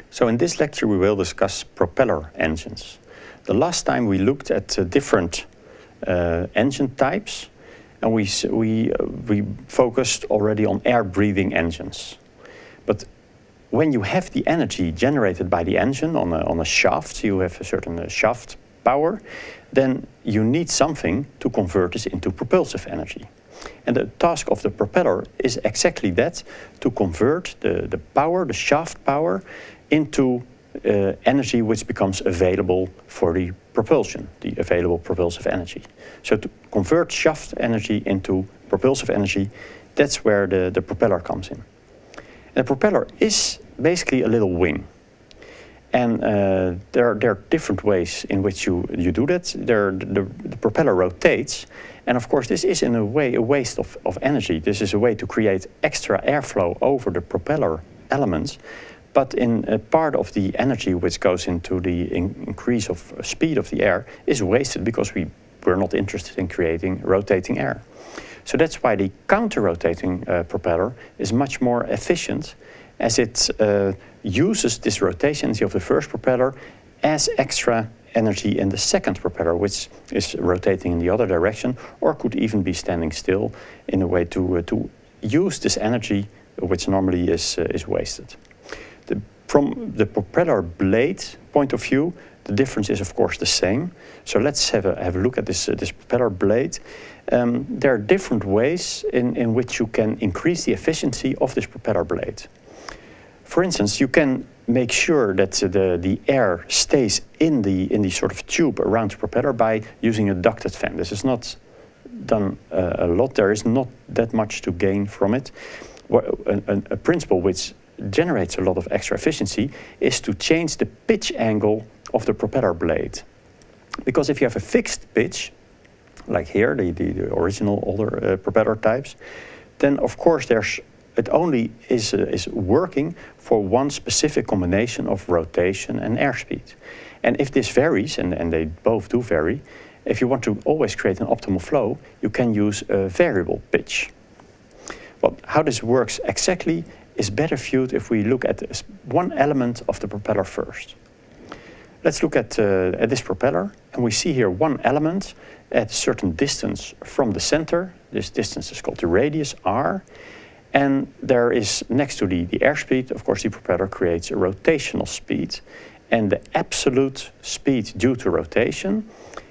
So in this lecture we will discuss propeller engines. The last time we looked at different engine types, and we focused already on air-breathing engines. But when you have the energy generated by the engine on a shaft, you have a certain shaft power, then you need something to convert this into propulsive energy. And the task of the propeller is exactly that, to convert the power, the shaft power, into energy which becomes available for the propulsion, the available propulsive energy. So to convert shaft energy into propulsive energy, that's where the propeller comes in. And the propeller is basically a little wing. And there are different ways in which you do that. The propeller rotates, and of course this is in a way a waste of energy. This is a way to create extra airflow over the propeller elements, but in a part of the energy which goes into the increase of speed of the air is wasted because we're not interested in creating rotating air. So that's why the counter-rotating propeller is much more efficient, as it uses this rotation energy of the first propeller as extra energy in the second propeller, which is rotating in the other direction, or could even be standing still in a way to use this energy which normally is wasted. From the propeller blade point of view, the difference is of course the same. So let's have a look at this propeller blade. There are different ways in which you can increase the efficiency of this propeller blade. For instance, you can make sure that the air stays in the sort of tube around the propeller by using a ducted fan. This is not done a lot. There is not that much to gain from it. A principle which generates a lot of extra efficiency is to change the pitch angle of the propeller blade. Because if you have a fixed pitch, like here, the original older propeller types, then of course it only is working for one specific combination of rotation and airspeed. And if this varies, and they both do vary, if you want to always create an optimal flow, you can use a variable pitch. Well, how this works exactly is better viewed if we look at one element of the propeller first. Let's look at this propeller, and we see here one element at a certain distance from the center. This distance is called the radius, r. And there is, next to the airspeed, of course, the propeller creates a rotational speed. And the absolute speed due to rotation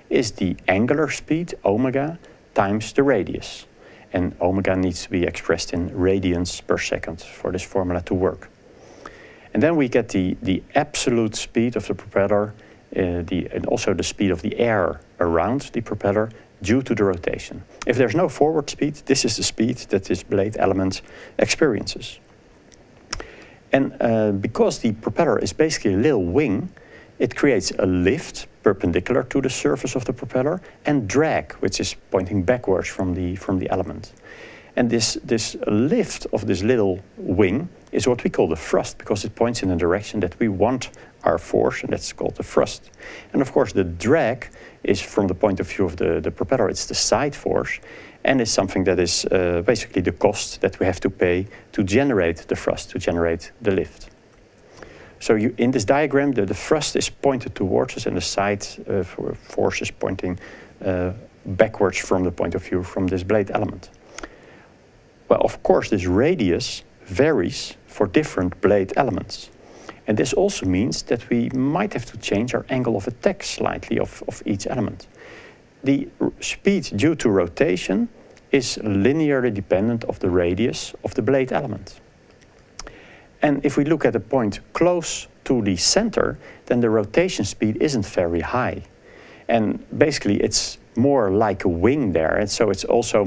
is the angular speed, omega, times the radius. And omega needs to be expressed in radians per second for this formula to work. And then we get the absolute speed of the propeller, and also the speed of the air around the propeller due to the rotation. If there's no forward speed, this is the speed that this blade element experiences. And because the propeller is basically a little wing, it creates a lift perpendicular to the surface of the propeller and drag, which is pointing backwards from the element. And this lift of this little wing is what we call the thrust, because it points in a direction that we want our force, and that's called the thrust. And of course the drag is, from the point of view of the propeller, it's the side force, and it's something that is basically the cost that we have to pay to generate the thrust, to generate the lift. So in this diagram, the thrust is pointed towards us, and the side force is pointing backwards from the point of view from this blade element. Well, of course, this radius varies for different blade elements. And this also means that we might have to change our angle of attack slightly of each element. The speed due to rotation is linearly dependent of the radius of the blade element. And if we look at a point close to the center, then the rotation speed isn't very high. And basically it's more like a wing there, and so it's also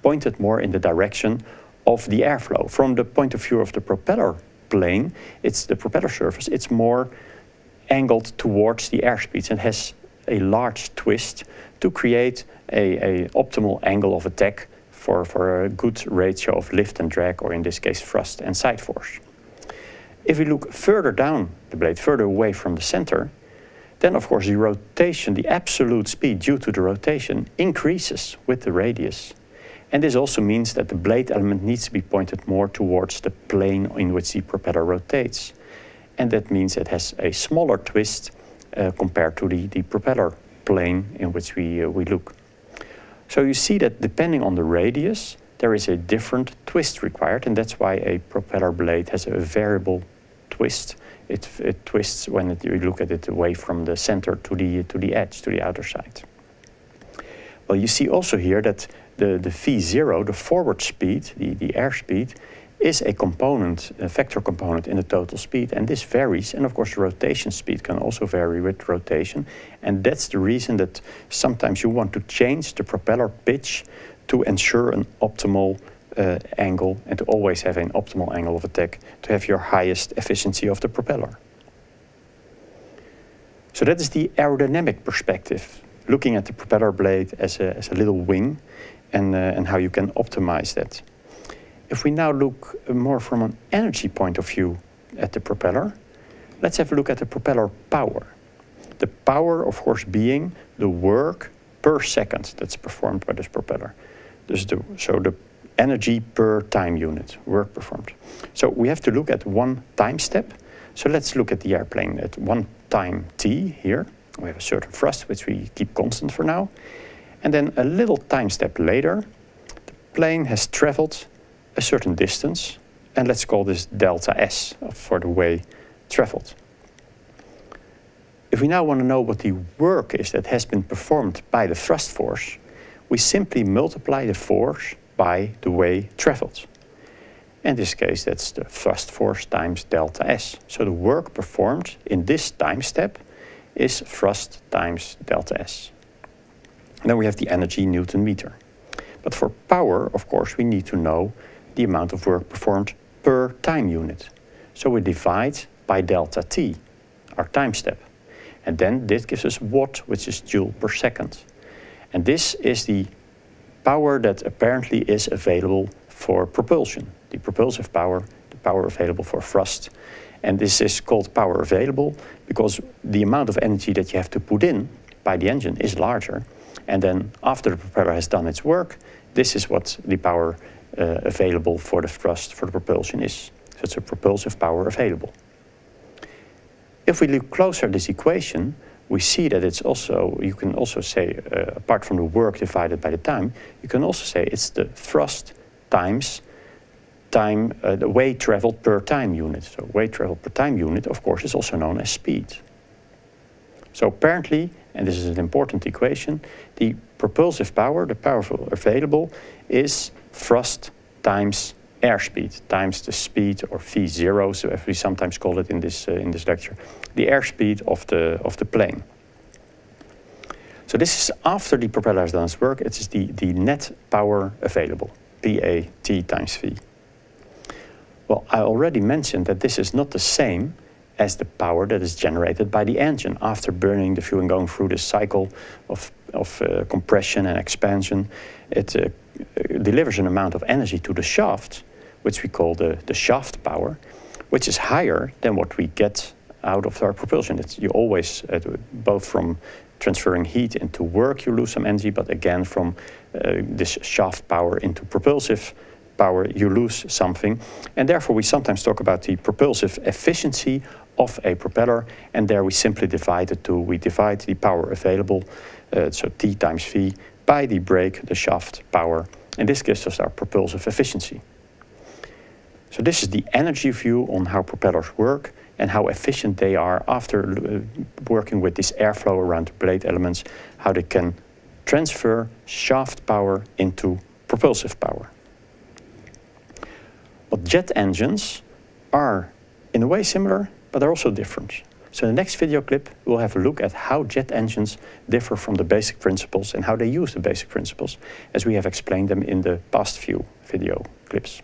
pointed more in the direction of the airflow. From the point of view of the propeller plane, it's the propeller surface, it's more angled towards the airspeeds and has a large twist to create a optimal angle of attack for a good ratio of lift and drag, or in this case thrust and side force. If we look further down the blade, further away from the center, then of course the rotation, the absolute speed due to the rotation, increases with the radius. And this also means that the blade element needs to be pointed more towards the plane in which the propeller rotates. and that means it has a smaller twist compared to the propeller plane in which we look. So you see that depending on the radius, there is a different twist required, and that's why a propeller blade has a variable twist. It twists when you look at it away from the center to the edge, to the outer side. Well, you see also here that the V0, the forward speed, the airspeed, is a component, a vector component in the total speed, and this varies, and of course the rotation speed can also vary with rotation, and that's the reason that sometimes you want to change the propeller pitch to ensure an optimal angle and to always have an optimal angle of attack to have your highest efficiency of the propeller. So that is the aerodynamic perspective, looking at the propeller blade as a little wing and how you can optimize that. If we now look more from an energy point of view at the propeller, let's have a look at the propeller power. The power, of course, being the work per second that's performed by this propeller. So the energy per time unit, work performed. So we have to look at one time step. So let's look at the airplane at one time t here. We have a certain thrust, which we keep constant for now. And then a little time step later, the plane has traveled a certain distance, and let's call this delta S for the way traveled. If we now want to know what the work is that has been performed by the thrust force, we simply multiply the force by the way traveled. In this case, that's the thrust force times delta S. So the work performed in this time step is thrust times delta S. And then we have the energy Newton meter. But for power, of course, we need to know the amount of work performed per time unit. So we divide by delta T, our time step. And then this gives us watt, which is joule per second. And this is the power that apparently is available for propulsion, the propulsive power, the power available for thrust. And this is called power available because the amount of energy that you have to put in by the engine is larger. And then after the propeller has done its work, this is what the power available for the thrust, for the propulsion is. So it's a propulsive power available. If we look closer at this equation, we see that it's also, you can also say, apart from the work divided by the time, you can also say it's the thrust times time, the way traveled per time unit. So way traveled per time unit, of course, is also known as speed. So apparently, and this is an important equation, the propulsive power, the power available, is thrust times airspeed times the speed, or V0, so as we sometimes call it in this lecture, the airspeed of the plane. So this is after the propeller has done its work. It is the net power available, PAT times V. Well, I already mentioned that this is not the same as the power that is generated by the engine after burning the fuel and going through this cycle of compression and expansion. It delivers an amount of energy to the shaft, which we call the shaft power, which is higher than what we get out of our propulsion. You always, both from transferring heat into work, you lose some energy, but again from this shaft power into propulsive power, you lose something. And therefore we sometimes talk about the propulsive efficiency of a propeller, and there we simply divide the power available, so T times V, by the brake, the shaft power, and this gives us our propulsive efficiency. So this is the energy view on how propellers work and how efficient they are after working with this airflow around the blade elements, how they can transfer shaft power into propulsive power. But jet engines are in a way similar, but they're also different. So in the next video clip, we'll have a look at how jet engines differ from the basic principles and how they use the basic principles, as we have explained them in the past few video clips.